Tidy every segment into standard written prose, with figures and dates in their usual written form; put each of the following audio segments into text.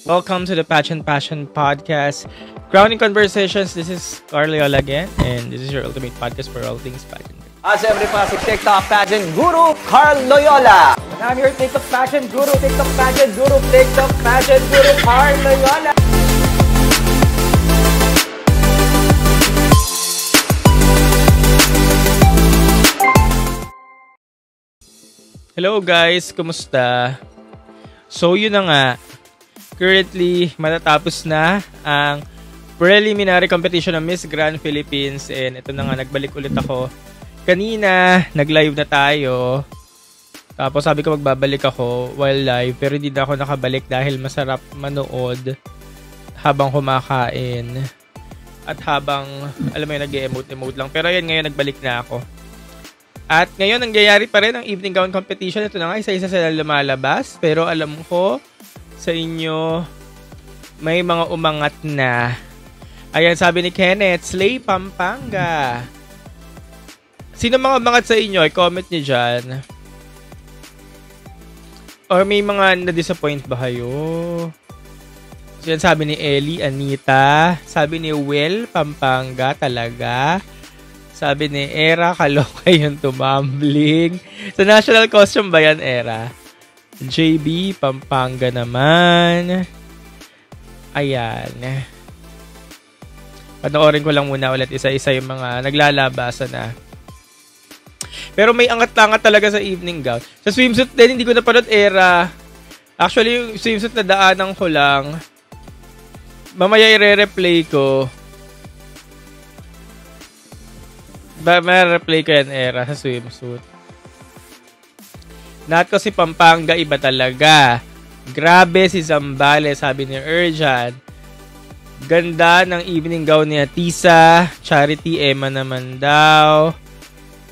Welcome to the Passion Podcast. Crowning Conversations. This is Carliola again, and this is your ultimate podcast for all things pageant. Siyempre pa si TikTok Pageant Guru, Carl Loyola. And I'm your TikTok Pageant Guru, TikTok Pageant Guru, Carl Loyola. Hello guys, kumusta? So yun na nga, currently matatapos na ang preliminary competition ng Miss Grand Philippines, and ito na nga, nagbalik ulit ako. Kanina, nag-live na tayo. Tapos sabi ko magbabalik ako while live, pero hindi na ako nakabalik dahil masarap manood habang kumakain. At habang, alam mo yun, nag-emote lang. Pero ayun, ngayon nagbalik na ako. At ngayon, nangyayari pa rin ang evening gown competition. Ito na nga, isa-isa sila lumalabas. Pero alam ko sa inyo, may mga umangat na. Ayan, sabi ni Kenneth, Slay Pampanga. Sino mga umangat sa inyo? I-comment nyo dyan. Or may mga na-disappoint ba kayo? So yan, sabi ni Ellie, Anita. Sabi ni Will, Pampanga talaga. Sabi ni Era, kaloka yung tumambling. Sa national costume ba yan, Era? JB, Pampanga naman. Ayan. Panoorin ko lang muna ulit isa-isa yung mga naglalabasan na. Pero may angat-angat talaga sa evening gown. Sa swimsuit din, hindi ko napanood, Era. Actually, yung swimsuit na daanan ko lang. Mamaya i-replay ko. May replay ko yan, Era, sa swimsuit. Not ko si Pampanga, iba talaga. Grabe si Zambales, sabi ni Urjan. Ganda ng evening gown ni Atisa. Charity, Emma naman daw.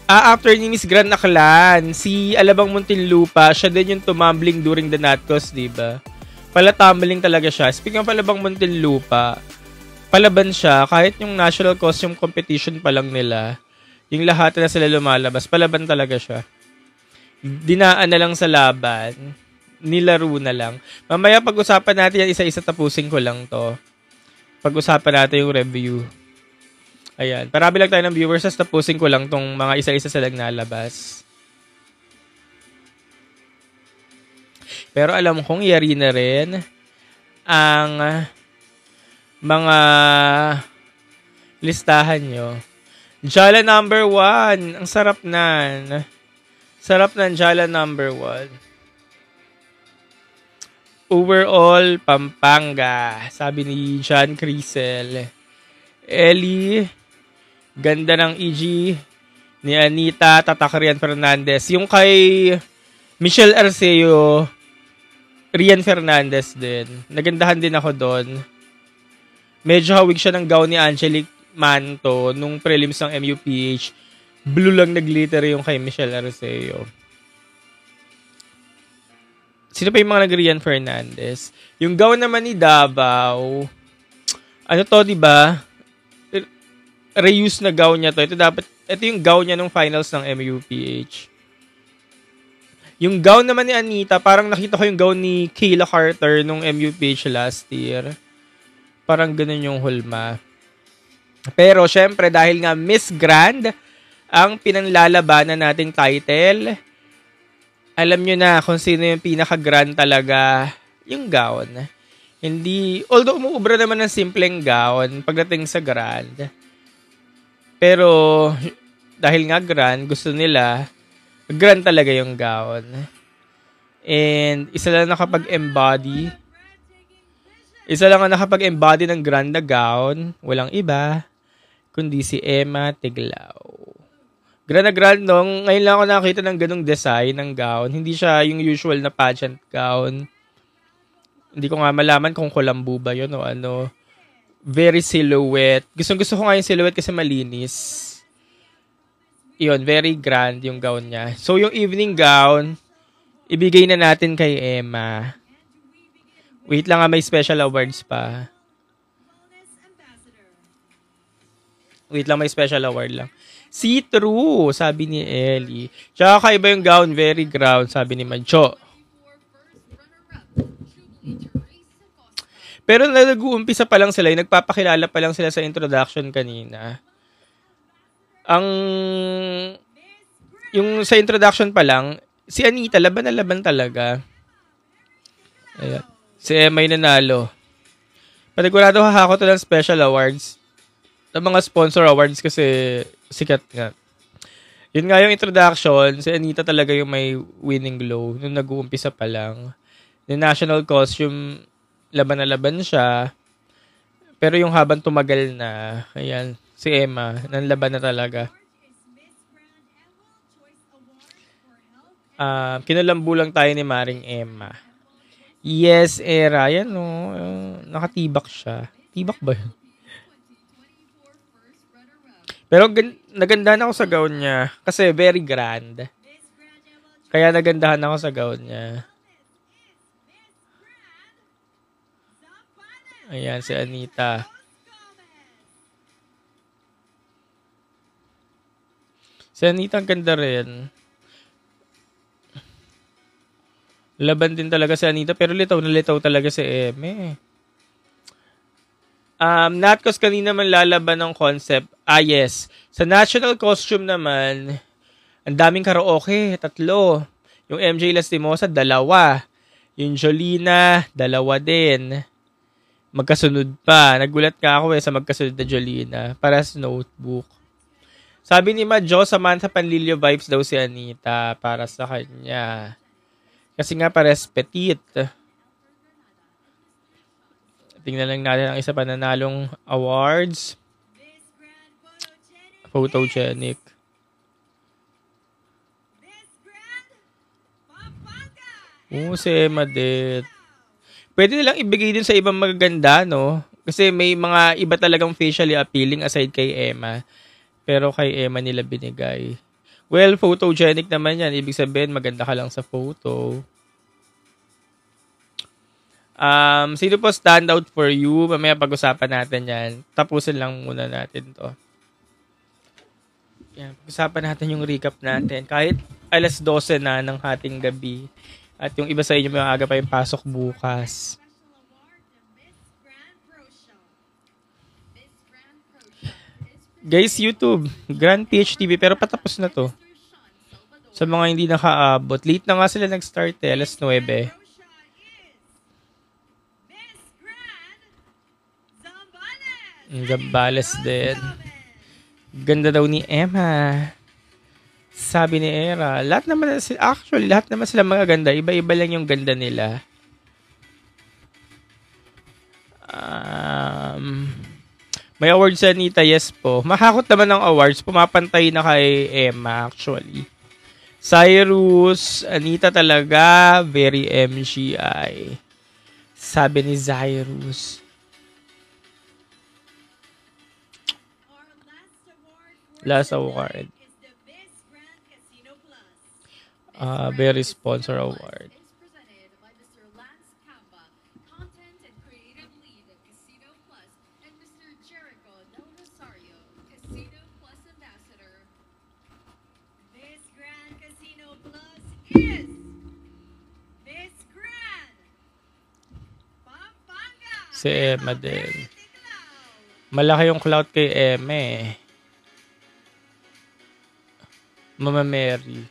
After ni Miss Grand Aklan, si Alabang Muntinlupa, siya din yung tumambling during the Natcos, diba? Palatumbling talaga siya. Speaking of Alabang Muntinlupa, palaban siya, kahit yung national costume competition pa lang nila, yung lahat na sila lumalabas, palaban talaga siya. Dinaan na lang sa laban. Nilaro na lang. Mamaya pag-usapan natin yan, isa-isa, tapusin ko lang to. Pag-usapan natin yung review. Ayan. Parabi lang tayo ng viewers, tapusin ko lang tong mga isa-isa silang nalabas. Pero alam kong yari na rin ang mga listahan nyo. Jala number 1. Ang sarap nan. Sarap ng Jala number 1. Overall, Pampanga. Sabi ni John Crisel. Ellie. Ganda ng EG. Ni Anita. Tatak Rian Fernandez. Yung kay Michelle Arceo, Rian Fernandez din. Nagandahan din ako doon. Medyo hawig siya ng gown ni Angelique Manto nung prelims ng MUPH. Blue lang na glitter yung kay Michelle Arceo. Sino pa yung mga nag-Rian Fernandez? Yung gown naman ni Davao, ano to, diba? Reuse na gown niya to. Ito yung gown niya nung finals ng MUPH. Yung gown naman ni Anita, parang nakita ko yung gown ni Kayla Carter nung MUPH last year. Parang ganun yung hulma. Pero syempre dahil nga Miss Grand ang pinanlalabanan nating title, alam nyo na kung sino yung pinaka-grand talaga, yung gown. Hindi, although umuubra naman ng simpleng gown pagdating sa grand. Pero dahil nga grand, gusto nila, grand talaga yung gown. And isa lang nakapag-embody. Isa lang ang nakapag-embody ng grand na gown, walang iba kundi si Emma Tiglao. Grand na grand, no? Ngayon lang ako nakakita ng ganung design ng gown. Hindi siya yung usual na pageant gown. Hindi ko nga malaman kung kulambu ba yun o ano. Very silhouette. Gusto ko nga yung silhouette kasi malinis. Yun, very grand yung gown niya. So, yung evening gown, ibigay na natin kay Emma. Wait lang nga, may special awards pa. Wait lang, may special award lang. See-through, sabi ni Ellie. Tsaka kaiba yung gown, very ground, sabi ni Mancho. Pero nag-uumpisa pa lang sila, nagpapakilala pa lang sila sa introduction kanina. Yung sa introduction pa lang, si Anita, laban na laban talaga. Ayan. Si Emma yung nanalo. Panigurado hahako to ng special awards. Ng mga sponsor awards kasi sikat nga. Yun nga yung introduction, si Anita talaga yung may winning glow nung nag-uumpisa pa lang. Yung national costume, laban na laban siya. Pero yung habang tumagal na, ayan, si Emma, nanlaban na talaga. Kinalambu lang tayo ni Maring Emma. Yes, Era. Yan, no. Nakatibak siya. Tibak ba yun? Pero nagandahan ako sa gown niya. Kasi very grand. Kaya nagandahan ako sa gown niya. Ayan, si Anita. Si Anita ang ganda rin. Laban din talaga si Anita. Pero litaw na litaw talaga si Eme. Natkos kanina man lalaban ng concept. Yes. Sa national costume naman, ang daming karaoke. 3. Yung MJ Lastimosa, 2. Yung Jolina, 2 din. Magkasunod pa. Nagulat ka ako sa magkasunod na Jolina. Para sa notebook. Sabi ni Madjo, Samantha Panlilio vibes daw si Anita para sa kanya. Kasi nga pares petite. Tingnan lang natin ang isa pa nanalong awards. Photogenic. Si Emma din. Pwede nilang ibigay din sa ibang magaganda, no? Kasi may mga iba talagang facially appealing aside kay Emma. Pero kay Emma nila binigay. Well, photogenic naman yan. Ibig sabihin, maganda ka lang sa photo. Sino po stand out for you? Mamaya pag-usapan natin yan. Tapusin lang muna natin to. Yan, pag-usapan natin yung recap natin. Kahit alas 12 na ng hating gabi. At yung iba sa inyo may aga pa yung pasok bukas. Guys, YouTube, Grand PHTV, pero patapos na to. Sa mga hindi nakaabot. Late na nga sila nag-start alas 9. Zambales din. Ganda daw ni Emma. Sabi ni Era. Lahat naman sila magaganda. Iba-iba lang yung ganda nila. May awards sa Anita. Yes po. Mahakot naman ng awards. Pumapantay na kay Emma actually. Cyrus. Anita talaga. Very MGI. Sabi ni Cyrus. Last award. Very sponsor award. Si Emma din. Malaki yung clout kay Emma eh. Mama Mary.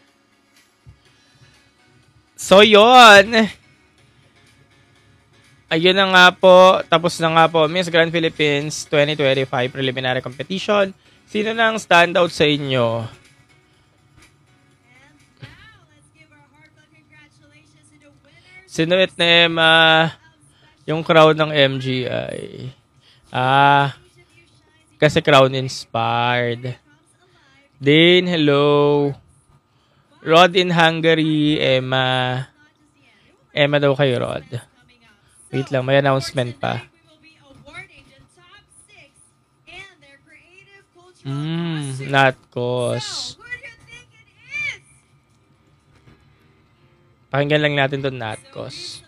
So, yun. Ayun na nga po. Tapos na nga po. Miss Grand Philippines 2025 Preliminary Competition. Sino na ang standout sa inyo? Sinuit na Emma yung crowd ng MGI. Kasi crown inspired. Din, hello. Rod in Hungary, Emma. Emma daw kay Rod. Wait lang, may announcement pa. Natkos. Pakinggan lang natin to Natkos.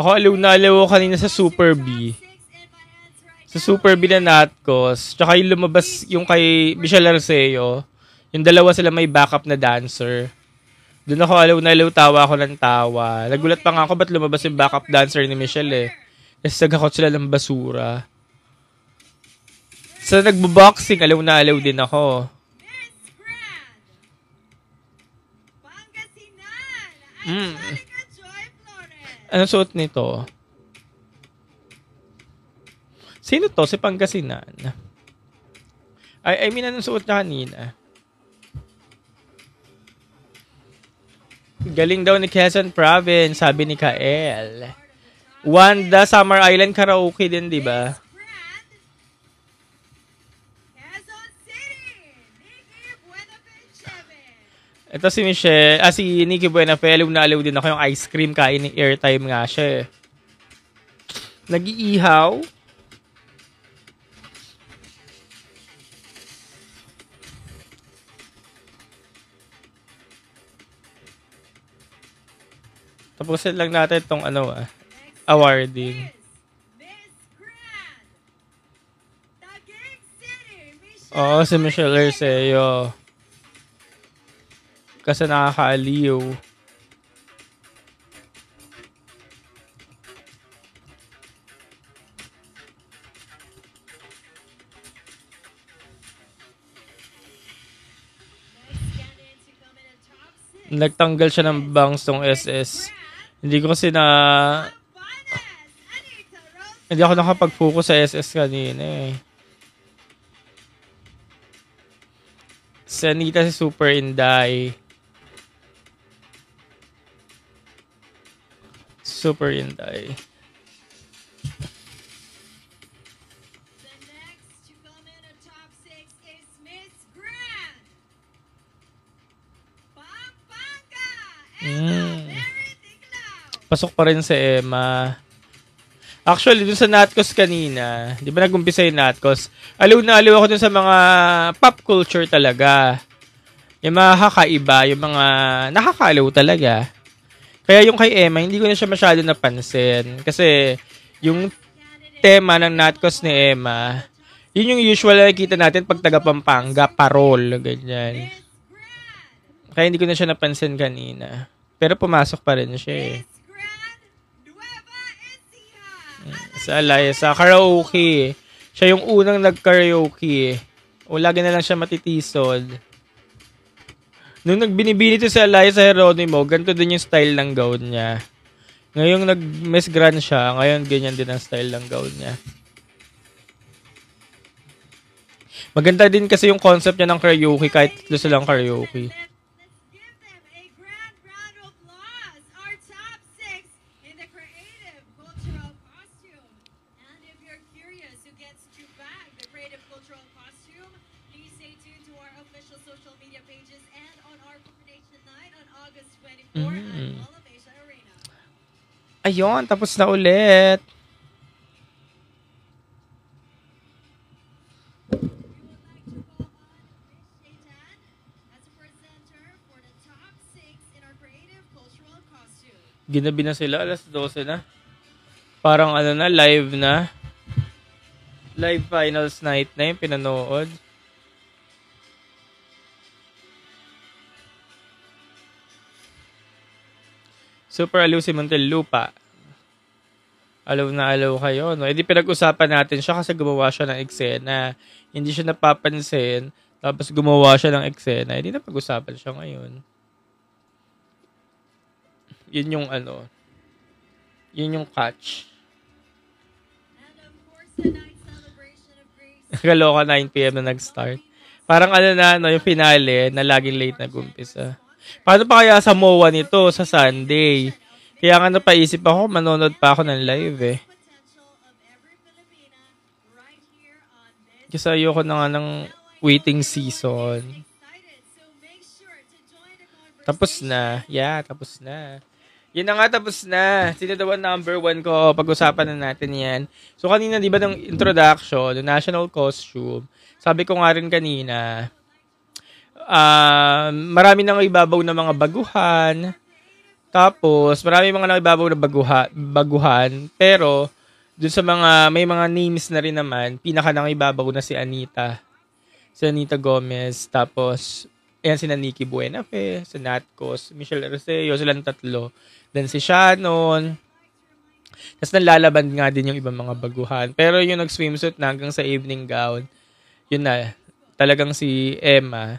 Ako aliw na aliw ako kanina sa Super B. Sa Super B na Natcos. Tsaka yung lumabas yung kay Michelle Arceo. Yung dalawa sila may backup na dancer. Doon ako aliw na aliw, tawa ako ng tawa. Nagulat pa nga ako ba't lumabas yung backup dancer ni Michelle eh. Kasi nagkakot sila ng basura. Sa nagbo-boxing, aliw na aliw din ako. Ano suot nito? Sino to? Si Pangasinan. I mean, anong suot na kanina? Galing daw ni Quezon Province, sabi ni Kael. Wanda, Summer Island karaoke din, di ba? Ito si Michelle, si Nikki Buenafe, aliw na aliw din ako yung ice cream, kain ng airtime nga siya eh. Nag-iihaw. Tapusin lang natin itong awarding. Oo, si Michelle Arceo. Kasi nakakaaliw. Nagtanggal siya ng bangs tong SS. Hindi ko kasi hindi ako nakapag-focus sa SS kanina eh. Si Anita si Super Inday. Super Inday. The next to come in a top 6 is Miss Grand. Pampanga. Pasok pa rin si Emma. Actually, dun sa Natcos kanina, di ba nag-umpisa yung Natcos? Aliw na aliw ako dun sa mga pop culture talaga. Yung mga kakaiba, yung mga nakakaliw talaga. Kaya yung kay Emma, hindi ko na siya masyado napansin. Kasi yung tema ng Natcos ni Emma, yun yung usual na nakikita natin pag taga Pampanga, parol, ganyan. Kaya hindi ko na siya napansin kanina. Pero pumasok pa rin siya eh. Sa Alaya, sa karaoke. Siya yung unang nag-karaoke. O lagi na lang siya matitisod. Nung nagbinibini to sa Alaya sa Geronimo, ganito din yung style ng gown niya. Ngayong nag-Miss Grand siya, ngayon ganyan din ang style ng gown niya. Maganda din kasi yung concept niya ng karaoke kahit tatlo silang karaoke. Ayun, tapos na ulit. Ginabi na sila, alas 12 na. Parang live na. Live finals night na yung pinanood. Super aliw si Montelupa. Alaw na alaw kayo, no? E di pinag-usapan natin siya kasi gumawa siya ng eksena. Hindi siya napapansin, tapos gumawa siya ng eksena. E di napag-usapan siya ngayon. Yun yung yun yung catch. Kaloka 9 PM na nag-start. Parang yung finale na laging late nag-umpisa. Paano pa kaya sa MOA nito sa Sunday? Kaya nga napaisip ako, manonood pa ako ng live eh. Kasi ayoko na nga ng waiting season. Tapos na. Yeah, tapos na. Yun na nga, tapos na. Sino daw ang number 1 ko? Pag-usapan na natin yan. So kanina, di ba, ng introduction, the national costume, sabi ko nga rin kanina, marami nang ibabaw na mga baguhan. Tapos, marami mga nakibabaw na baguhan. Pero, dun sa mga, may mga names na rin naman, pinaka nakibabaw na si Anita. Si Anita Gomez. Tapos, ayan si Nikki Buenafe, si Natcos, Michelle Arceo, silang tatlo. Then si Shannon. Tapos nalalaban nga din yung ibang mga baguhan. Pero yung nag-swimsuit na hanggang sa evening gown, yun na, talagang si Emma,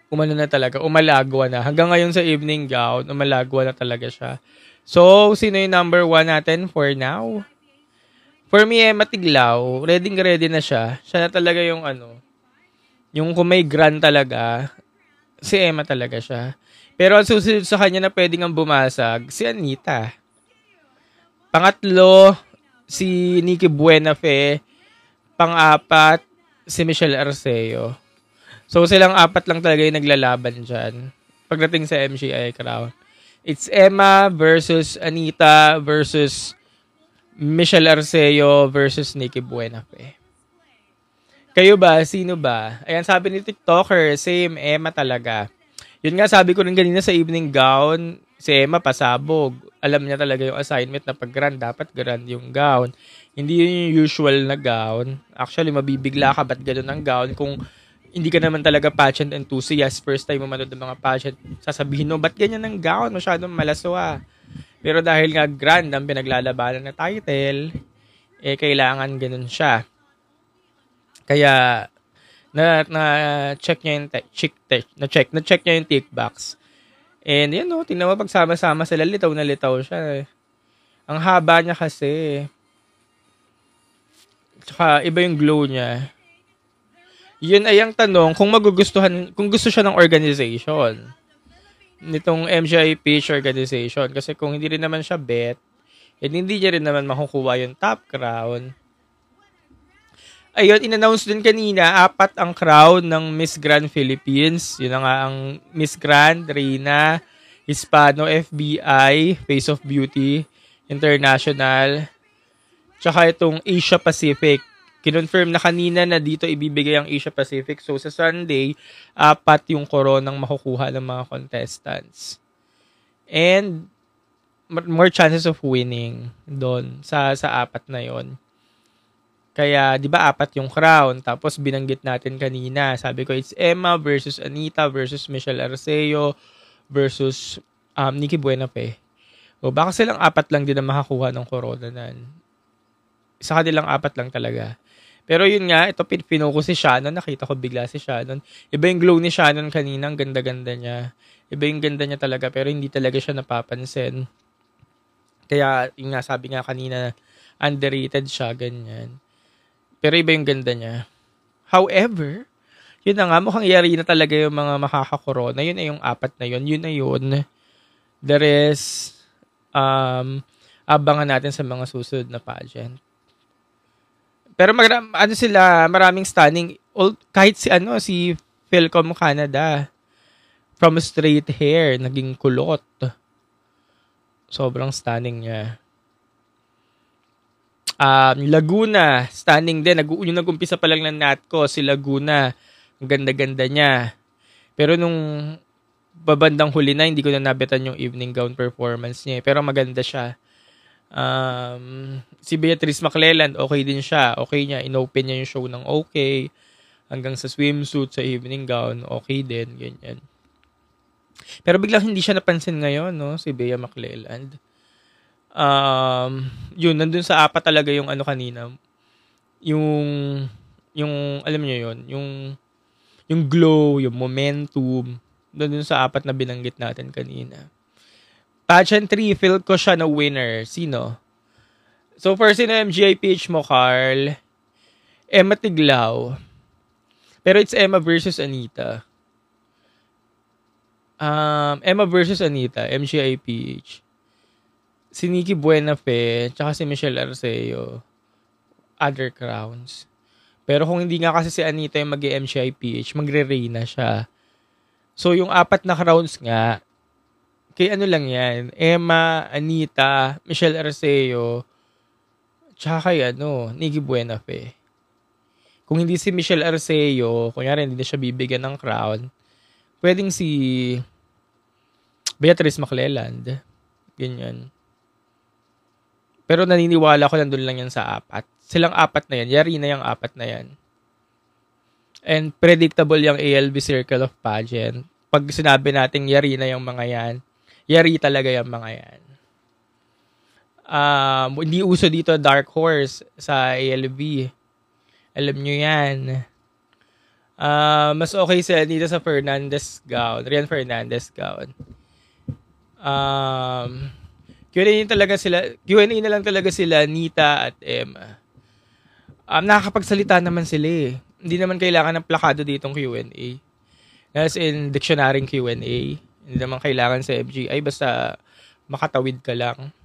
umalagwa na. Hanggang ngayon sa evening gown, umalagwa na talaga siya. So, sino yung number 1 natin for now? For me, Emma Tiglao, ready na siya. Siya na talaga yung yung kung may grand talaga, si Emma talaga siya. Pero ang susunod sa kanya na pwedeng ang bumasag, si Anita. Pangatlo, si Nikki Buenafe. Pang-apat, si Michelle Arceo. So, silang apat lang talaga yung naglalaban dyan. Pagdating sa MGI Crown. It's Emma versus Anita versus Michelle Arceo versus Nikki Buenafe. Kayo ba? Sino ba? Ayan, sabi ni TikToker, same, Emma talaga. Yun nga, sabi ko rin kanina sa evening gown, si Emma pasabog. Alam niya talaga yung assignment na pag grand, dapat grand yung gown. Hindi yun yung usual na gown. Actually, mabibigla ka, ba't gano'n ang gown? Kung hindi ka naman talaga pageant enthusiast, first time mo manood ng mga pageant, sasabihin mo, ba't ganyan ang gown? Masyadong malaswa. Pero dahil nga grand ang pinaglalabanan na title, kailangan ganun siya. Kaya, na-check niya yung na-check niya yung tick box. And yun, tingnan mo, pagsama-sama sila, litaw na litaw siya. Ang haba niya kasi. Tsaka, iba yung glow niya. Yun ay ang tanong, kung gusto siya ng organization. Nitong MGI Peach organization. Kasi kung hindi rin naman siya bet, hindi niya rin naman makukuha yung top crown. Ayun, in-announce din kanina, 4 ang crown ng Miss Grand Philippines. Yun na nga ang Miss Grand, Reina, Hispano, FBI, Face of Beauty, International, tsaka itong Asia Pacific. Kinonfirm na kanina na dito ibibigay ang Asia Pacific. So, sa Sunday, 4 yung koronang makukuha ng mga contestants. And, more chances of winning doon sa 4 na yon. Kaya, di ba 4 yung crown? Tapos, binanggit natin kanina. Sabi ko, it's Emma versus Anita versus Michelle Arceo versus Nikki Buenafe. O, baka silang 4 lang din na makakuha ng corona nan. Sa kanilang 4 lang talaga. Pero yun nga, ito pinfocus si Shannon. Nakita ko bigla si Shannon. Iba yung glow ni Shannon kanina. Ang ganda-ganda niya. Iba yung ganda niya talaga. Pero hindi talaga siya napapansin. Kaya, yung nga, sabi nga kanina, underrated siya, ganyan. Pero iba yung ganda niya. However, yun na nga, mukhang yari na talaga yung mga makakakorona. Yun na yung 4 na yun. Yun na yun. The rest, abangan natin sa mga susunod na pageant. Pero maraming stunning. Kahit si Philcom Canada, from straight hair, naging kulot. Sobrang stunning niya. Laguna, stunning din. Yung nag-umpisa pa lang ng Natco, si Laguna. Ang ganda-ganda niya. Pero nung babandang huli na, hindi ko na nabetan yung evening gown performance niya. Pero maganda siya. Si Beatrice Maclelland, okay din siya. Okay niya. Inopen niya yung show ng okay. Hanggang sa swimsuit, sa evening gown, okay din. Ganyan. Pero biglang hindi siya napansin ngayon, si Bea Maclelland. Yun, nandun sa 4 talaga yung kanina. Yung alam niyo yun, yung glow, yung momentum, nandun sa 4 na binanggit natin kanina. Pageant 3, feel ko siya na winner. Sino? So, first in MGI PH mo, Carl. Emma Tiglao. Pero it's Emma versus Anita. Emma versus Anita, MGI PH. Si Nikki Buenafe, tsaka si Michelle Arceo, other crowns. Pero kung hindi nga kasi si Anita yung mag-MGI PH, magre-reina siya. So, yung 4 na crowns nga, kay lang yan, Emma, Anita, Michelle Arceo, tsaka kay Nikki Buenafe. Kung hindi si Michelle Arceo, kunyari hindi na siya bibigyan ng crown, pwedeng si Beatrice Macleland. Ganyan. Pero naniniwala ko nandun lang yan sa 4. Silang 4 na yan. Yari na yung 4 na yan. And predictable yung ALB Circle of Pageant. Pag sinabi natin yari na yung mga yan, yari talaga yung mga yan. Hindi uso dito dark horse sa ALB. Alam nyo yan. Mas okay sila dito sa Fernandez gown. Rian Fernandez gown. Q&A na lang talaga sila, Nita at Emma. Nakakapagsalita naman sila eh. Hindi naman kailangan ng plakado ditong Q&A. As in, dictionary Q&A. Hindi naman kailangan sa FGI. Basta makatawid ka lang.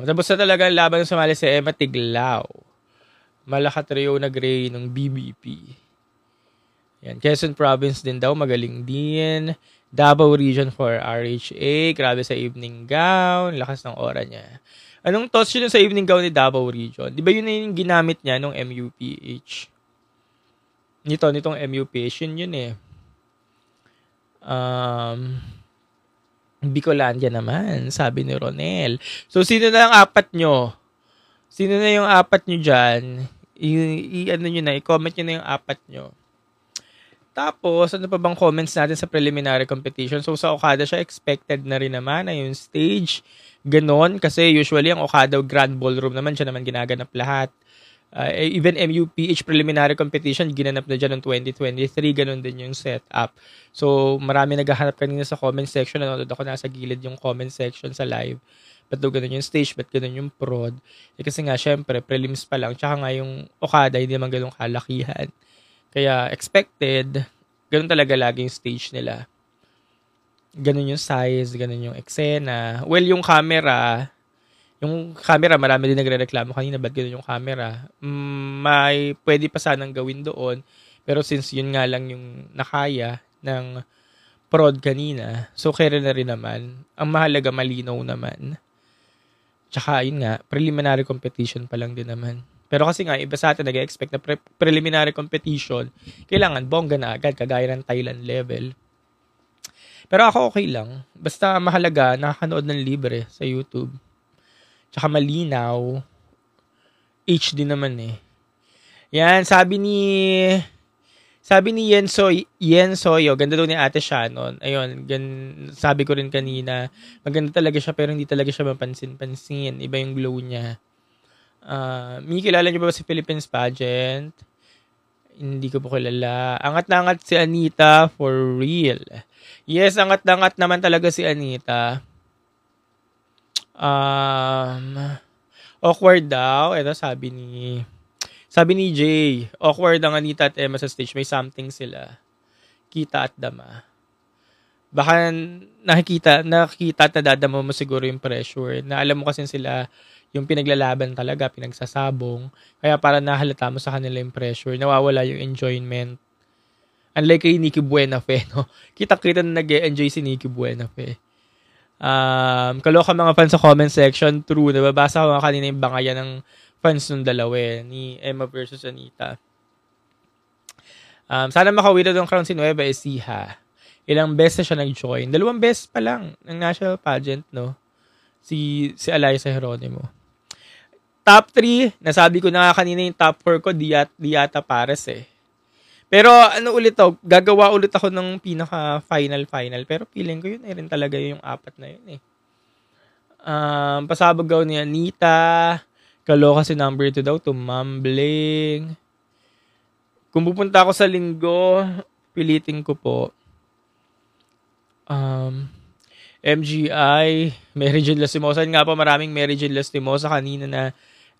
Tapos na talaga ang laban ng sumali si Emma Tiglao. Malakat Rio na gray ng BBP. Yan. Quezon Province din daw. Magaling din. Davao Region for RHA. Grabe sa evening gown. Lakas ng aura niya. Anong thoughts yun sa evening gown ni Davao Region? Di ba yun yung ginamit niya nung MUPH? Nitong MUPH. Yun eh. Bicolandia naman, sabi ni Ronel. So, sino na ang 4 nyo? Sino na yung 4 nyo dyan? I-comment nyo na yung 4 nyo. Tapos, ano pa bang comments natin sa preliminary competition? So, sa Okada siya, expected na rin naman na yung stage. Ganon, kasi usually ang Okada Grand Ballroom naman, siya naman ginaganap lahat. Even MUPH preliminary competition, ginanap na dyan noong 2023, ganon din yung setup. So, marami naghahanap kanina sa comment section. Nanonood ako nasa gilid yung comment section sa live. Ba't daw ganun yung stage? Ba't ganun yung prod? Kasi nga, syempre, prelims pa lang. Tsaka nga yung Okada, hindi naman ganun kalakihan. Kaya, expected, ganun talaga lagi yung stage nila. Ganun yung size, ganun yung eksena. Well, yung camera, marami din nagre-reklamo kanina, ba't ganun yung camera? May pwede pa sanang gawin doon. Pero since yun nga lang yung nakaya ng prod kanina, so kaya na rin naman. Ang mahalaga, malinaw naman. Tsaka yun nga, preliminary competition pa lang din naman. Pero kasi nga, iba sa atin nag-expect na preliminary competition, kailangan bongga na agad, kagaya ng Thailand level. Pero ako okay lang. Basta mahalaga, nakakanood ng libre sa YouTube. Tsaka malinaw. HD naman eh. Yan, sabi ni Yensoyo, ganda daw ni Ate Shannon. Ayun, sabi ko rin kanina, maganda talaga siya pero hindi talaga siya mapansin-pansin. Iba yung glow niya. Kilala niyo ba si Philippines Pageant? Hindi ko po kilala. Angat na angat si Anita for real. Yes, angat na angat naman talaga si Anita. Awkward daw. Ito sabi ni Jay, awkward ang Anita at Emma sa stage. May something sila. Kita at dama. Baka nakikita at nadadama mo siguro yung pressure. Na alam mo kasi sila yung pinaglalaban talaga, pinagsasabong. Kaya para nahalata mo sa kanila yung pressure, nawawala yung enjoyment. Unlike kay Nikki Buenafe, no? Kita-kita na nag-enjoy si Nikki Buenafe. Kaloka mga fans sa comment section, true. Nababasa ko kanina yung bangayan ng fans ng dalawa ni Emma versus Anita. Sana makawin ng crown si Nueva Ecija. Ilang beses siya nag-join. 2 beses pa lang ng national pageant, no? Si Eliza Geronimo. Top 3, nasabi ko na kanina yung top 4 ko, di yata pares eh. Pero ano ulit gagawa ulit ako ng pinaka final. Pero feeling ko yun rin talaga yung 4 na yun eh. Pasabog daw ni Anita. Kaloka si number 2 daw, tumambling. Kung pupunta ako sa linggo, pilitin ko po. MGI, Mary Jane Lastimosa. Nga pa maraming Mary Jane Lastimosa kanina na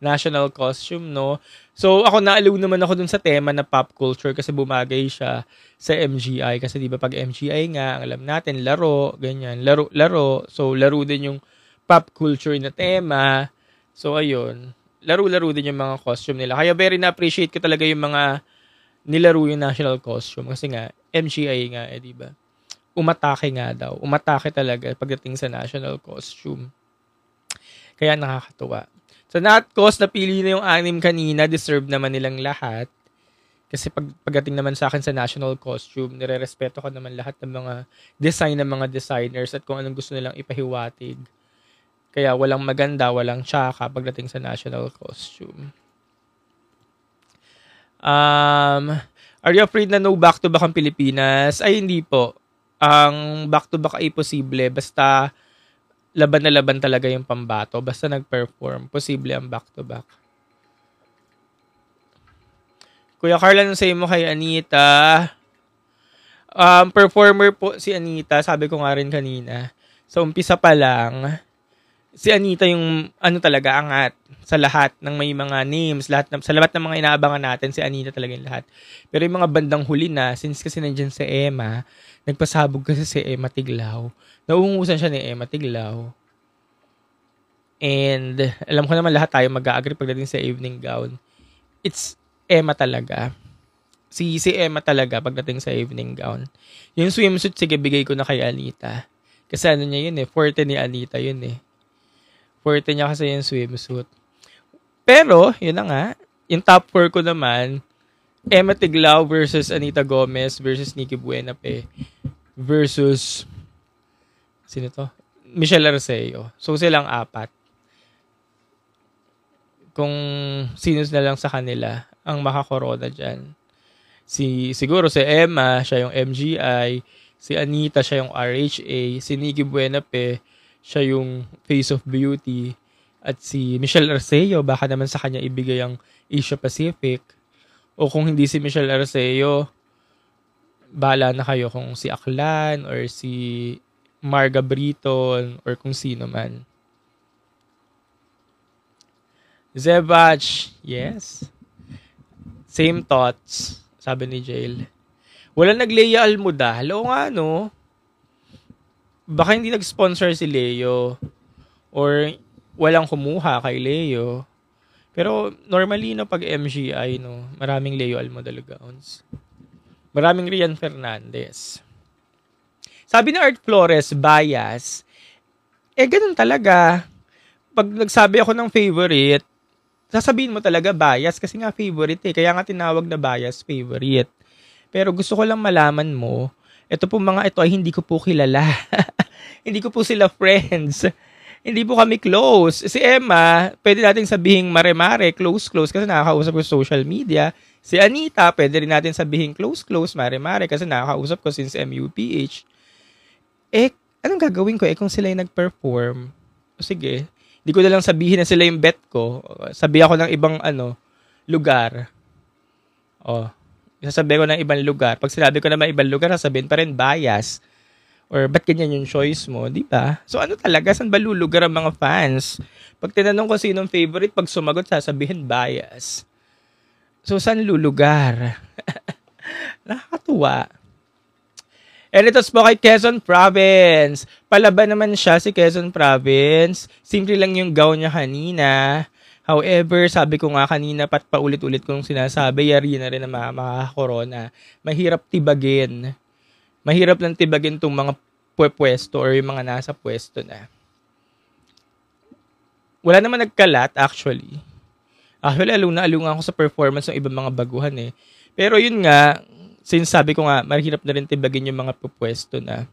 national costume, no? So, ako naaliw naman ako dun sa tema na pop culture kasi bumagay siya sa MGI. Kasi di ba pag MGI nga, ang alam natin, laro, ganyan. Laro. So, laro din yung pop culture na tema. So, ayun. Laro din yung mga costume nila. Kaya very na-appreciate ko talaga yung mga nilaro yung national costume. Kasi nga, MGI nga, di ba? Umatake nga daw. Umatake talaga pagdating sa national costume. Kaya nakakatuwa. So, not cause napili na yung 6 kanina, deserve naman nilang lahat. Kasi pagdating naman sa akin sa national costume, nirerespeto ko naman lahat ng mga design ng mga designers at kung anong gusto nilang ipahiwatig. Kaya walang maganda, walang tsaka pagdating sa national costume. Are you afraid na no back-to-back ang Pilipinas? Ay, hindi po. Ang back-to-back ay posible. Basta laban na laban talaga yung pambato. Basta nag-perform, posible ang back-to-back. Kuya Carl, anong say mo kay Anita? Performer po si Anita, sabi ko nga rin kanina. Sa umpisa pa lang, si Anita yung talaga angat sa lahat ng may mga names, sa lahat ng mga inaabangan natin, si Anita talaga yung lahat. Pero yung mga bandang huli na, since kasi nandiyan si Emma, nagpasabog kasi si Emma Tiglao. Nauungusan siya ni Emma Tiglao. And alam ko naman lahat tayo mag-a-agree pagdating sa evening gown. It's Emma talaga. Si Emma talaga pagdating sa evening gown. Yung swimsuit, sige, bigay ko na kay Anita. Kasi niya yun forte ni Anita yun Forte niya kasi yung swimsuit. Pero, yun na nga, yung top 4 ko naman, Emma Tiglao versus Anita Gomez versus Nikki Buenape versus, sino to? Michelle Arceo. So, silang 4. Kung sino na lang sa kanila ang makakorona dyan. Siguro si Emma, siya yung MGI. Si Anita, siya yung RHA. Si Nikki Buenape, siya yung Face of Beauty. At si Michelle Arceo, baka naman sa kanya ibigay ang Asia Pacific. O kung hindi si Michelle Arceo, bahala na kayo kung si Aklan or si Marga Britton or kung sino man. Zebach, yes. Same thoughts, sabi ni Jail. Wala nag-Lea Almudal. O nga, no? Baka hindi nag-sponsor si Leo. Or walang kumuha kay Leo. Pero normally, no, pag MGI, no, maraming Leo Almudal gowns. Maraming Rian Fernandez. Sabi ni Art Flores, bias. Ganun talaga. Pag nagsabi ako ng favorite, sasabihin mo talaga bias kasi nga favorite Kaya nga tinawag na bias favorite. Pero gusto ko lang malaman mo, ito ay hindi ko po kilala. Hindi ko po sila friends. Hindi po kami close. Si Emma, pwede natin sabihing mare-mare, close kasi nakakausap ko sa social media. Si Anita, pwede rin natin sabihin close, mare-mare kasi nakakausap ko since MUPH. Anong gagawin ko kung sila yung nag-perform? Sige. Hindi ko na lang sabihin na sila yung bet ko. Sabi ako ng ibang lugar. Sasabihin ko ng ibang lugar. Pag sinabi ko naman ibang lugar, sasabihin pa rin bias. Or ba't ganyan yung choice mo, di ba? So talaga, saan ba lulugar ang mga fans? Pag tinanong ko sinong favorite, pag sumagot, sasabihin bias. So saan lulugar? Nakakatuwa. And ito po kay Quezon Province. Palaban naman siya si Quezon Province. Simple lang yung gown niya kanina. However, sabi ko nga kanina, paulit-ulit kong sinasabi, yari na rin na makaka-corona. Mahirap tibagin. Mahirap lang tibagin itong mga pwesto or yung mga nasa pwesto na. Wala naman nagkalat, actually. Alungan ako sa performance ng ibang mga baguhan Pero yun nga, since sabi ko nga, mahirap na rin tibagin yung mga pupwesto na.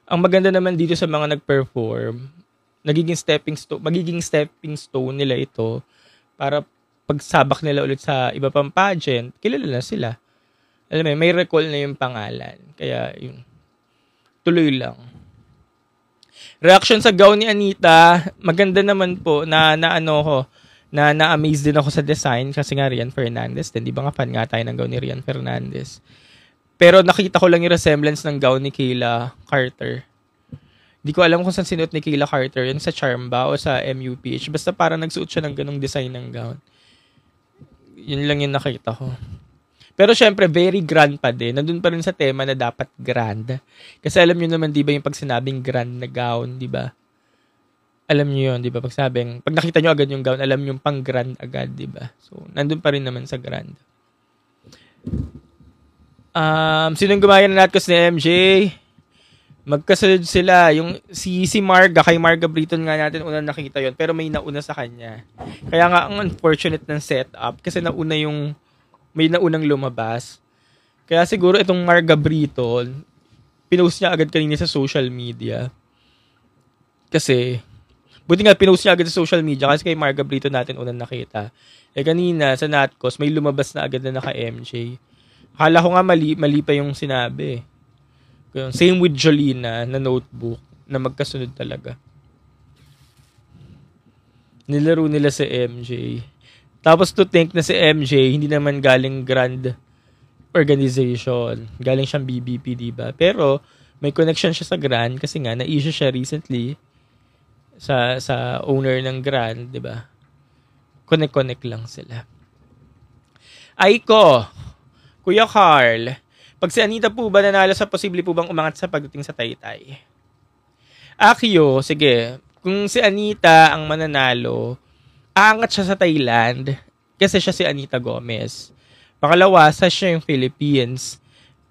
Ang maganda naman dito sa mga nag-perform, magiging stepping stone nila ito para pagsabak nila ulit sa iba pang pageant, kilala na sila. Alam mo, may recall na yung pangalan. Kaya, yun. Tuloy lang. Reaction sa gown ni Anita, maganda naman po na-amaze din ako sa design kasi nga Rian Fernandez din. Di ba nga fan nga tayo ng gown ni Rian Fernandez. Pero nakita ko lang yung resemblance ng gown ni Kayla Carter. Di ko alam kung saan sinuot ni Kayla Carter. Yan sa Charm ba o sa MUPH. Basta parang nagsuot siya ng ganong design ng gown. Yun lang yung nakita ko. Pero syempre, very grand pa din. Nandun pa rin sa tema na dapat grand. Kasi alam nyo naman, di ba, yung pag sinabing grand na gown, di ba? Alam nyo yun, di ba? Pag nakita nyo agad yung gown, alam nyo yung pang grand agad, di ba? So, nandun pa rin naman sa grand. Sinong gumaya na natin ni MJ? Magkasunod sila. Yung si Marga, kay Marga Britton nga natin unang nakita yon, pero may nauna sa kanya. Kaya nga, ang unfortunate ng setup, kasi nauna yung may naunang lumabas. Kaya siguro itong Marga Brito, pinost niya agad kanina sa social media. Kasi, buti nga pinost niya agad sa social media kasi kay Marga Brito natin unang nakita. Kanina sa Natcos, may lumabas na agad na naka-MJ. Akala ko nga mali pa yung sinabi. Same with Jolina na notebook na magkasunod talaga. Nilaro nila si MJ. Tapos to think na si MJ, hindi naman galing grand organization. Galing siyang BBP, diba? Pero, may connection siya sa grand kasi nga, na-issue siya recently sa owner ng grand, diba? Connect lang sila. Aiko, Kuya Carl, pag si Anita po ba nanalo sa posible po bang umangat sa pagdating sa Taytay? Akio, sige. Kung si Anita ang mananalo, aangat siya sa Thailand kasi siya si Anita Gomez. Pangalawa, sa siya yung Philippines.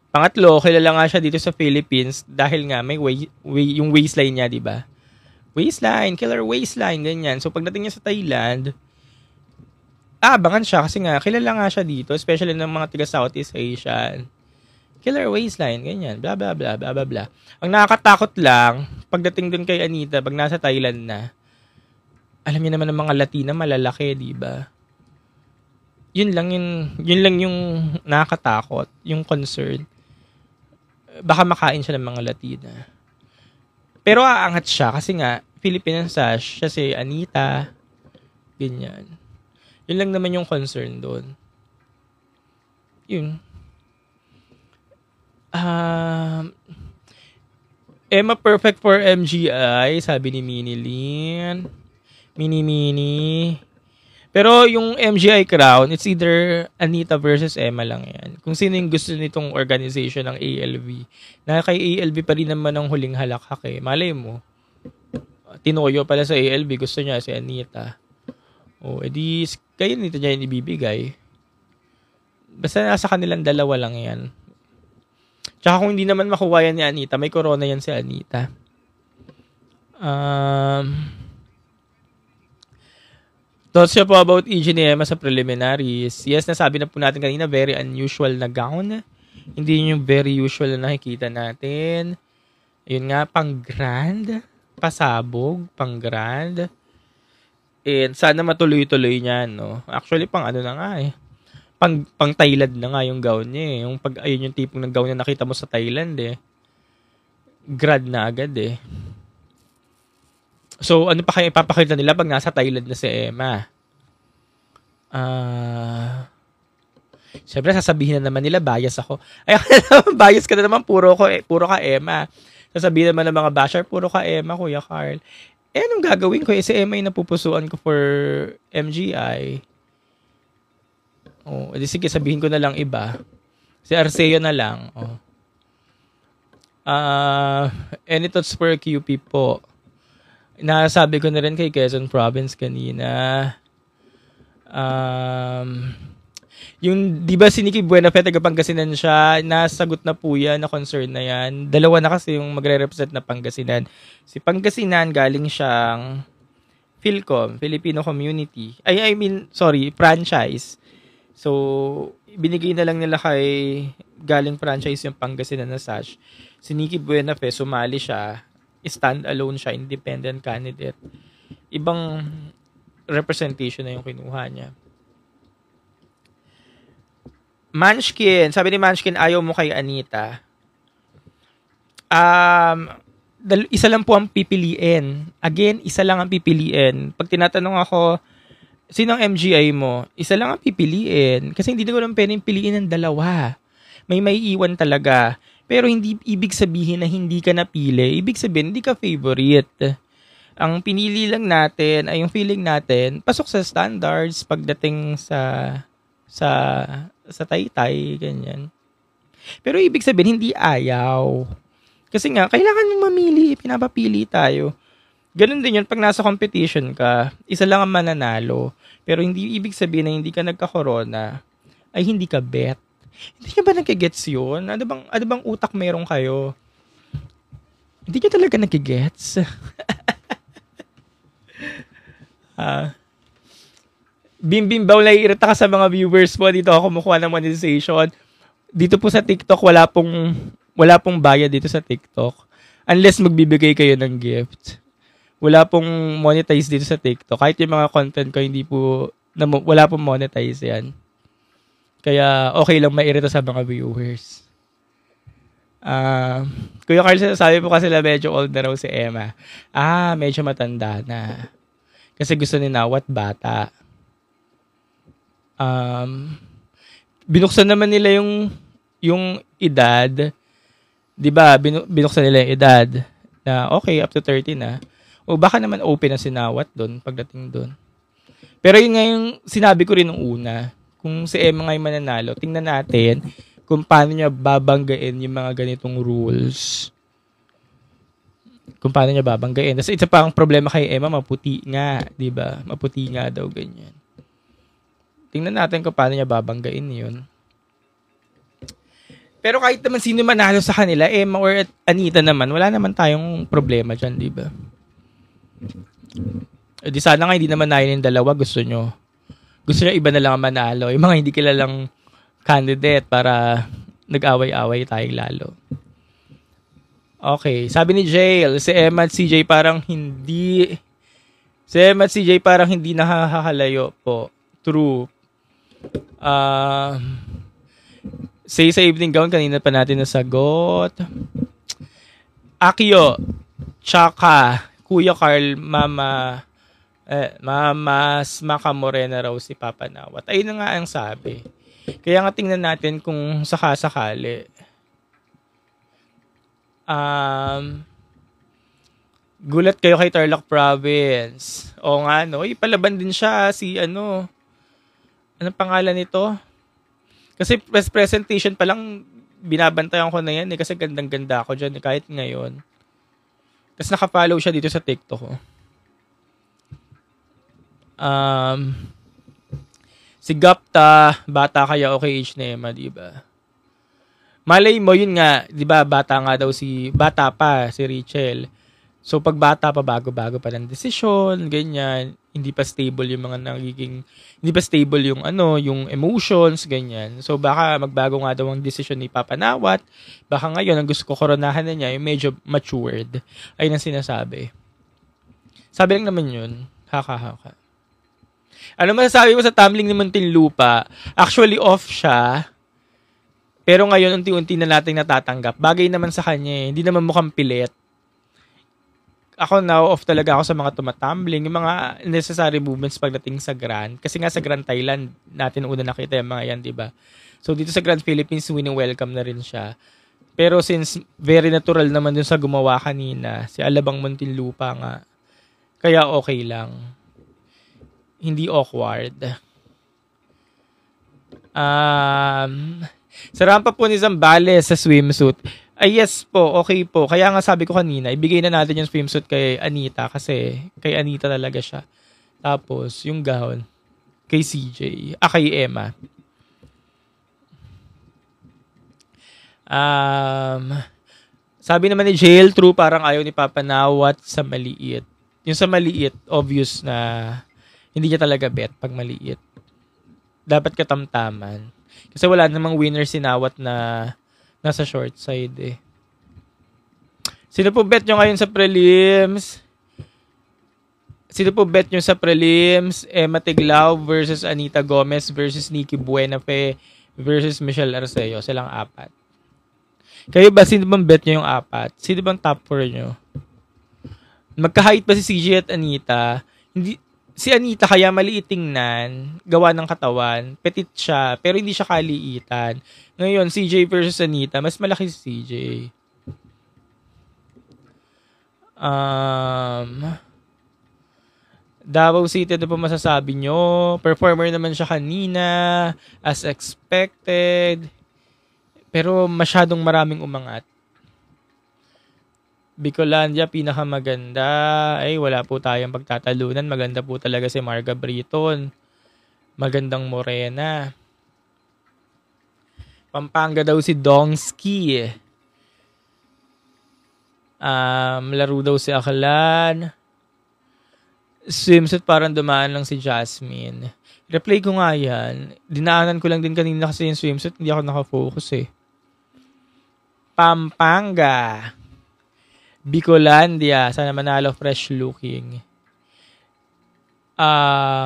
Pangatlo, kilala nga siya dito sa Philippines dahil nga may yung waistline niya, di ba? Waistline, killer waistline, ganyan. So pagdating niya sa Thailand, abangan siya kasi nga kilala nga siya dito, especially ng mga taga Southeast Asian. Killer waistline, ganyan, bla bla bla bla bla bla. Ang nakakatakot lang, pagdating dun kay Anita, pag nasa Thailand na, alam niyo naman ng mga Latina malalaki, di ba? Yun lang yung nakakatakot, yung concern. Baka makain siya ng mga Latina. Pero aangat siya kasi nga Filipino sash, siya si Anita, ganyan. Yun lang naman yung concern doon. Yun. Emma perfect for MGI, sabi ni Minilyn. Mini. Pero yung MGI crown, it's either Anita versus Emma lang yan. Kung sino yung gusto nitong organization ng ALV. Na kay ALV pa rin naman ang huling halakhak eh. Malay mo. Tinoyo pala sa ALV, gusto niya si Anita. O, edi kayo nito niya yung ibibigay. Basta nasa kanilang dalawa lang yan. Tsaka kung hindi naman makuha yan ni Anita, may corona yan si Anita. Thoughts niyo po about EG ni Emma sa preliminaries. Yes, nasabi na po natin kanina, very unusual na gown. Hindi yung very usual na nakikita natin. Ayun nga, pang grand. Pasabog, pang grand. And sana matuloy-tuloy niyan, no? Actually, pang ano na nga eh. Pang Thailand na nga yung gown niya eh. Ayun yung tipong ng gown na nakita mo sa Thailand eh. Grad na agad eh. So, ano pa kaya ipapakita nila pag nasa Thailand na si Emma? Siyempre, sasabihin na naman nila, bias ako. Ay, bias ka na naman, puro ka Emma. Sasabihin naman ng mga basher, puro ka Emma, Kuya Carl. Anong gagawin ko? Si Emma yung napupusuan ko for MGI. Oh, edi sige, sabihin ko na lang iba. Si Arceo na lang. Oh. Any thoughts for QP po? Nasabi ko na rin kay Quezon Province kanina. Yung, di ba si Nikki Buenafé, taga Pangasinan siya, nasagot na po yan, na concern na yan. Dalawa na kasi yung magre-represent na Pangasinan. Si Pangasinan, galing siyang Philcom, Filipino Community. Franchise. So, binigay na lang nila kay galing franchise yung Pangasinan na Sash. Si Nikki Buenafé, sumali siya. Stand-alone siya, independent candidate. Ibang representation na yung kinuha niya. Munchkin, sabi ni Munchkin, ayaw mo kay Anita. Isa lang po ang pipiliin. Again, isa lang ang pipiliin. Pag tinatanong ako, sino ang MGI mo? Isa lang ang pipiliin. Kasi hindi ko lang pwedeng piliin ng dalawa. May iwan talaga. Pero hindi ibig sabihin na hindi ka napili. Ibig sabihin, hindi ka favorite. Ang pinili lang natin ay yung feeling natin, pasok sa standards pagdating sa Taytay, ganyan. Pero ibig sabihin, hindi ayaw. Kasi nga, kailangan mong mamili, pinapapili tayo. Ganun din yun, pag nasa competition ka, isa lang ang mananalo. Pero hindi ibig sabihin na hindi ka nagka-corona, ay hindi ka bet. Hindi nyo ba nagigets yun? Ano bang utak meron kayo? Hindi nyo talaga nagigets? Bimbimbaw, naiirita ka sa mga viewers mo. Dito ako kumukuha ng monetization. Dito po sa TikTok, wala pong bayad dito sa TikTok. Unless magbibigay kayo ng gift. Wala pong monetize dito sa TikTok. Kahit yung mga content ko, wala pong monetize yan. Kaya okay lang mairita sa mga viewers. Kuya Carl, sabi po kasi na medyo old na raw si Emma. Medyo matanda na. Kasi gusto ni Nawat bata. Binuksan naman nila yung edad. 'Di ba? Binuksan nila yung edad na okay, up to 30 na. O baka naman open na si Nawat doon pagdating doon. Pero yun nga yung sinabi ko rin nung una. Kung si Emma ngayon mananalo, tingnan natin kung paano niya babanggain yung mga ganitong rules. Kung paano niya babanggain. Kasi isa pa ang problema kay Emma, maputi nga. 'Di ba? Maputi nga daw ganyan. Tingnan natin kung paano niya babanggain yun. Pero kahit naman sino manalo sa kanila, Emma or Anita naman, wala naman tayong problema dyan, di ba? Di sana nga hindi naman nahin yung dalawa, gusto nyo iba na lang ang manalo. Yung mga hindi kilalang candidate para nag-away-away tayong lalo. Okay, sabi ni Jail, si Emma at CJ parang hindi nakakalayo po. True. Say sa evening gown, kanina pa natin nasagot. Akio, tsaka Kuya Carl, Mas Makamorena raw si Papa Nawat. Ayun na nga ang sabi. Kaya nga tingnan natin kung sakasakali. Gulat kayo kay Tarlac Province. O nga, no? Palaban din siya si anong pangalan nito? Kasi press presentation pa lang, binabantayan ko na yan kasi gandang-ganda ako dyan kahit ngayon. Tapos nakafollow siya dito sa TikTok ko. Si Gapta, bata kaya okay age na Emma, diba? Malay mo, yun nga, diba, bata pa si Rachel. So, pag bata pa, bago-bago pa ng desisyon, ganyan, hindi pa stable yung yung emotions, ganyan. So, baka magbago nga daw ang desisyon ni Papa Nawat. Baka ngayon, ang gusto ko koronahan na niya, yung medyo matured. Ayun ang sinasabi. Sabi lang naman yun, haka-haka. Ano masasabi mo sa tumbling ni Muntinlupa? Actually, off siya. Pero ngayon, unti-unti na natin natatanggap. Bagay naman sa kanya, hindi naman mukhang pilit. Ako now, off talaga ako sa mga tumatumbling, yung mga necessary movements pagdating sa Grand. Kasi nga sa Grand Thailand, natin una nakita yung mga yan, diba? So, dito sa Grand Philippines, welcome na rin siya. Pero since very natural naman dun sa gumawa kanina, si Alabang Muntinlupa nga, kaya okay lang. Hindi awkward. Sa rampa po ni Zambales sa swimsuit. Ay, yes po, okay po. Kaya nga sabi ko kanina, ibigay na natin yung swimsuit kay Anita kasi kay Anita talaga siya. Tapos, yung gown kay CJ. Kay Emma. Sabi naman ni Jail, true, parang ayaw ni Papa Nawat sa maliit. Yung sa maliit, obvious na hindi niya talaga bet pag maliit. Dapat katamtaman. Kasi wala namang winner si Nawat na nasa short side eh. Sino po bet nyo ngayon sa prelims? Emma Tiglao versus Anita Gomez versus Nikki Buenafe versus Michelle Arceo. Silang 4. Kayo ba, sino bang bet nyo yung 4? Sino bang top 4 nyo? Magka-height ba si CJ at Anita? Si Anita kaya maliit tingnan, gawa ng katawan, petit siya, pero hindi siya kaliitan. Ngayon, CJ versus Anita, mas malaki si CJ. Davao City, ano po masasabi nyo? Performer naman siya kanina, as expected, pero masyadong maraming umangat. Bicolandia, pinakamaganda. Ay, wala po tayong pagtatalunan. Maganda po talaga si Marga Briton. Magandang morena. Pampanga daw si Dongski. Laro daw si Aklan. swimsuit parang dumaan lang si Jasmine. Replay ko nga yan. Dinaanan ko lang din kanina kasi yung swimsuit. Hindi ako nakafocus eh. Pampanga. Bicolandia. Sana manalo, fresh looking.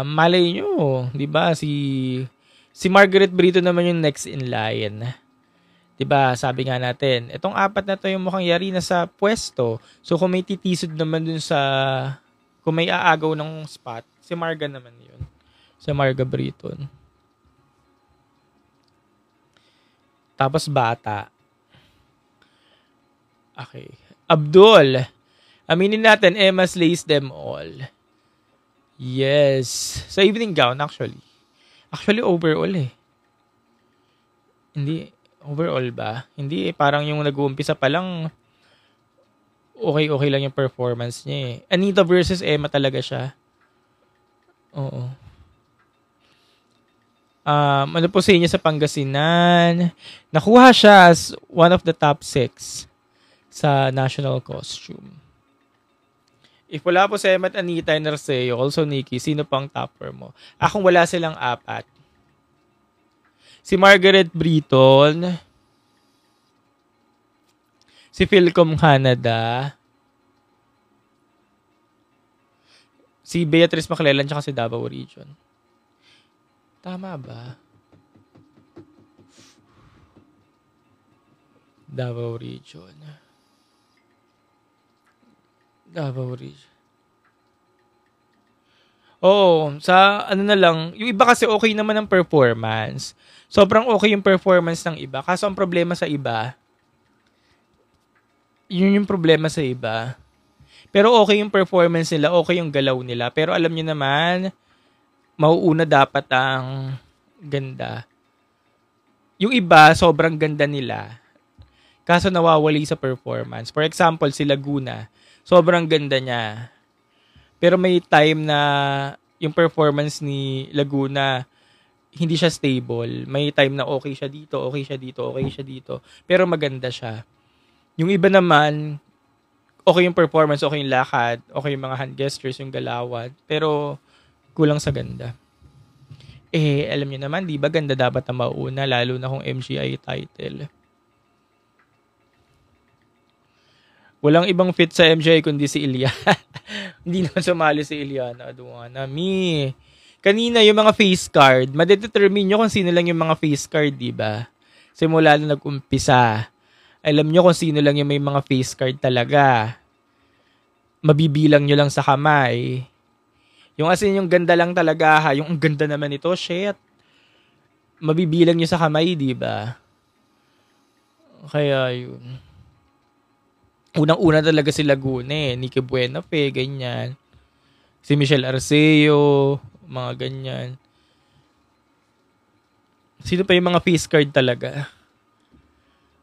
Malay nyo. Diba? Si Margaret Brito naman yung next in line. Diba? Sabi nga natin. Itong 4 na to yung mukhang yari na sa pwesto. So kung may titisod naman dun sa... Kung may aagaw ng spot, si Marga naman yun. Si Marga Briton. Tapos bata. Okay. Abdul. Aminin natin, Emma slays them all. Yes. Sa evening gown, actually. Actually, overall eh. Hindi, overall ba? Hindi eh. Parang yung nag-uumpisa pa lang, okay lang yung performance niya eh. Anita versus Emma talaga siya. Oo. Ano po sa inyo sa Pangasinan? Nakuha siya as one of the top 6 sa national costume. If wala po sa Emma at Anita and Arceo, also Nikki, sino pang topper mo? Akong wala silang 4. Si Margaret Briton, si Philcom Canada, si Beatrice Maclellan, tsaka si Davao Region. Tama ba? Davao Region. Oo, sa ano na lang, yung iba kasi okay naman ang performance. Sobrang okay yung performance ng iba. Kaso ang problema sa iba, yun yung problema sa iba. Pero okay yung performance nila, okay yung galaw nila. Pero alam niyo naman, mauuna dapat ang ganda. Yung iba, sobrang ganda nila. Kaso nawawali sa performance. For example, si Laguna, sobrang ganda niya. Pero may time na yung performance ni Laguna, hindi siya stable. May time na okay siya dito, okay siya dito, okay siya dito. Pero maganda siya. Yung iba naman, okay yung performance, okay yung lakad, okay yung mga hand gestures, yung galawan. Pero kulang sa ganda. Eh, alam niyo naman, di ba ganda dapat na mauna, lalo na kung MGI title. Walang ibang fit sa MGI kundi si Ilya. Hindi naman sumali si Ilyana Aduana. Kanina yung mga face card, madedetermine nyo kung sino lang yung mga face card, di ba? Simula na nag-umpisa. Alam nyo kung sino lang yung may mga face card talaga. Mabibilang nyo lang sa kamay. Yung asin yung ganda lang talaga ha. Yung ang ganda naman ito, shit. Mabibilang nyo sa kamay, di ba? Kaya yun. Unang-una talaga si Laguna eh. Nikki Buenafe, ganyan. Si Michelle Arceo, mga ganyan. Sino pa yung mga face card talaga?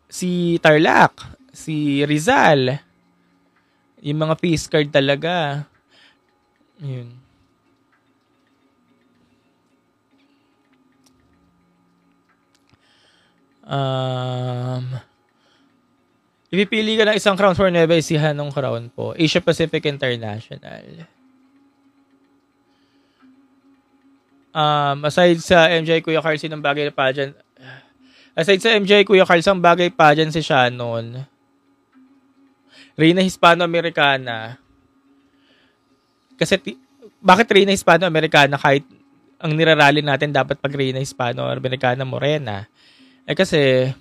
Si Tarlac, si Rizal. Yung mga face card talaga. Yun. Ipipili ka ng isang crown for Nueva Ecija, anong crown po? Asia Pacific International. Aside sa MJ Kuya Carl, sinong bagay na pageant? Aside sa MJ Kuya Carl, isang bagay pageant si Shannon. Reyna Hispano-Americana. Kasi, bakit Reyna Hispano-Americana kahit ang nirarally natin dapat pag Reyna Hispano-Americana Morena? Eh kasi,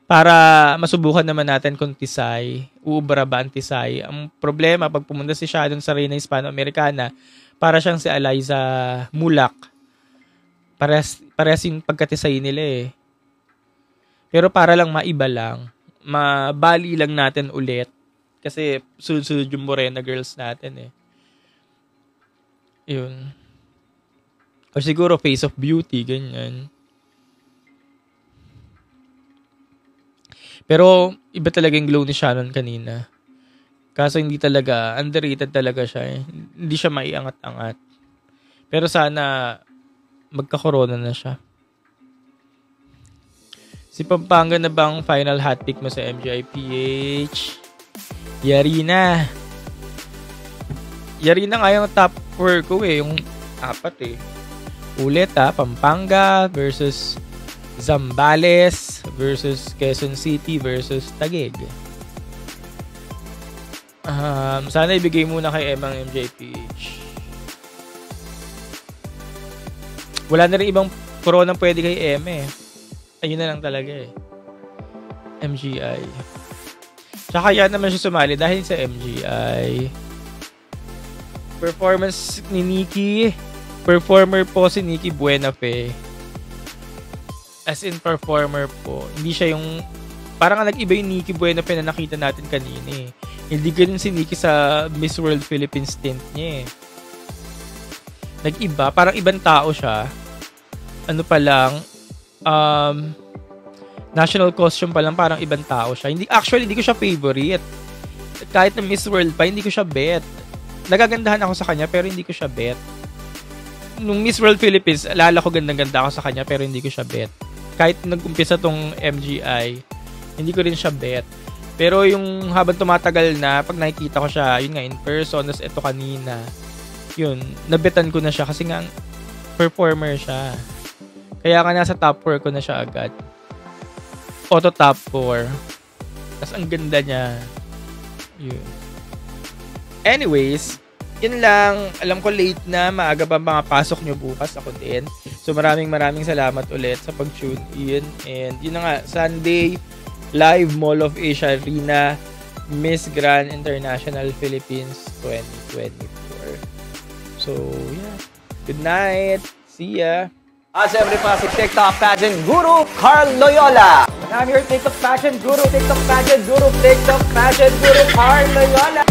para masubukan naman natin kung Tisay, uubra ba ang Tisay. Ang problema, pag pumunta si Shannon sa Reyna Hispano-Americana, para siyang si Eliza Mulak. Parehas yung pagkatisay nila eh. Pero para lang maiba lang, mabali lang natin ulit. Kasi sunod-sunod yung Morena girls natin eh. Yun. O siguro Face of Beauty, ganyan. Pero iba talaga yung glow ni Shannon kanina. Kaso hindi talaga, underrated talaga siya eh. Hindi siya maiangat-angat. Pero sana magka-corona na siya. Si Pampanga na bang final hot pick mo sa MGIPH? Yari na. Yari na nga yung top 4 ko eh. Yung apat eh. Ulit Pampanga versus Zambales versus Quezon City versus Taguig. Sana ibigay muna kay Emang MJPH. Wala na rin ibang corona pwede kay Eme. Ayun na lang talaga eh. MGI. Tsaka yan naman siya sumali dahil sa MGI. Performance ni Nikki. Performer po si Nikki Buenafe. As in performer po. Hindi siya yung... Parang nag-iba yung Nikki Buenafe na nakita natin kanina eh. Hindi ganun si Nikki sa Miss World Philippines stint niya eh. Nag-iba. Parang ibang tao siya. Ano pa lang... national costume pa lang, parang ibang tao siya. Actually, hindi ko siya favorite. Kahit na Miss World pa, hindi ko siya bet. Nagagandahan ako sa kanya, pero hindi ko siya bet. Nung Miss World Philippines, alala ko gandang-ganda ako sa kanya, pero hindi ko siya bet. Kahit nag-umpisa tong MGI, hindi ko rin siya bet. Pero yung habang tumatagal na, pag nakikita ko siya, yun nga, in person, tas ito kanina, yun, nabetan ko na siya kasi nga, performer siya. Kaya nga nasa top 4 ko na siya agad. Auto top 4. Tas ang ganda niya. Yun. Anyways, yun lang. Alam ko late na. Maaga pa mga pasok nyo bukas. Ako din. So maraming salamat ulit sa pag-tune in. And yun na nga. Sunday, live Mall of Asia Arena, Miss Grand International Philippines 2024. So, yeah. Good night. See ya. Siyempre pa si TikTok pageant guru Carl Loyola. And I'm your TikTok pageant guru, TikTok pageant guru Carl Loyola.